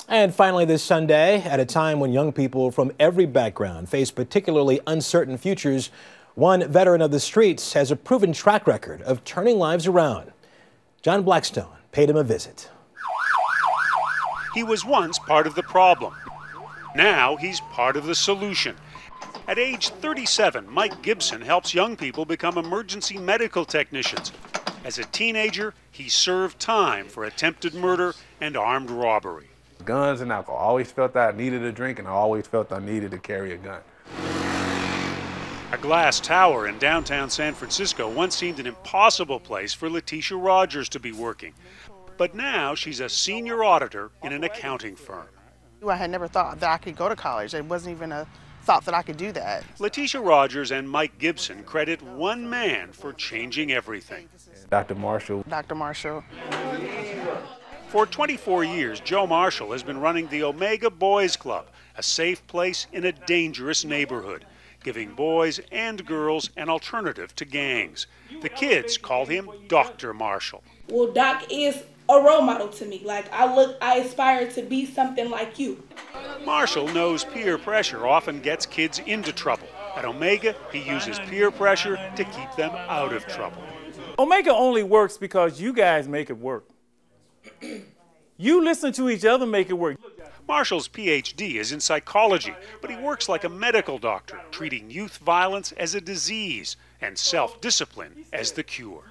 And finally this Sunday, at a time when young people from every background face particularly uncertain futures, one veteran of the streets has a proven track record of turning lives around. John Blackstone paid him a visit. He was once part of the problem. Now he's part of the solution. At age 37, Mike Gibson helps young people become emergency medical technicians. As a teenager, he served time for attempted murder and armed robbery. Guns and alcohol. I always felt that I needed a drink, and I always felt I needed to carry a gun. A glass tower in downtown San Francisco once seemed an impossible place for Letitia Rogers to be working. But now she's a senior auditor in an accounting firm. I had never thought that I could go to college. It wasn't even a thought that I could do that. Letitia Rogers and Mike Gibson credit one man for changing everything. Dr. Marshall. Dr. Marshall. For 24 years, Joe Marshall has been running the Omega Boys Club, a safe place in a dangerous neighborhood, giving boys and girls an alternative to gangs. The kids call him Dr. Marshall. Well, Doc is a role model to me. Like, I aspire to be something like you. Marshall knows peer pressure often gets kids into trouble. At Omega, he uses peer pressure to keep them out of trouble. Omega only works because you guys make it work. You listen to each other, make it work. Marshall's PhD is in psychology, but he works like a medical doctor, treating youth violence as a disease and self-discipline as the cure.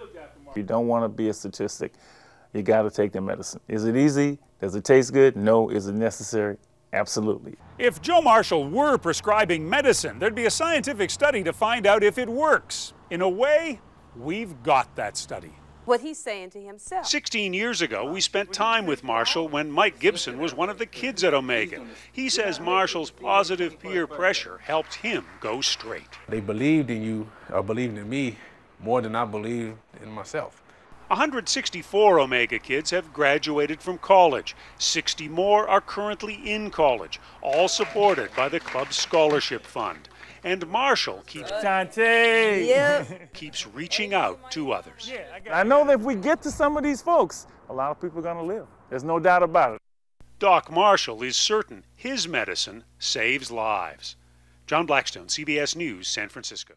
You don't want to be a statistic. You got to take the medicine. Is it easy? Does it taste good? No. Is it necessary? Absolutely. If Joe Marshall were prescribing medicine, there'd be a scientific study to find out if it works. In a way, we've got that study. What he's saying to himself. 16 years ago, we spent time with Marshall when Mike Gibson was one of the kids at Omega. He says Marshall's positive peer pressure helped him go straight. They believed in you, or believed in me, more than I believed in myself. 164 Omega kids have graduated from college. 60 more are currently in college, all supported by the club's scholarship fund. And Marshall keeps reaching out to others. I know that if we get to some of these folks, a lot of people are going to live. There's no doubt about it. Doc Marshall is certain his medicine saves lives. John Blackstone, CBS News, San Francisco.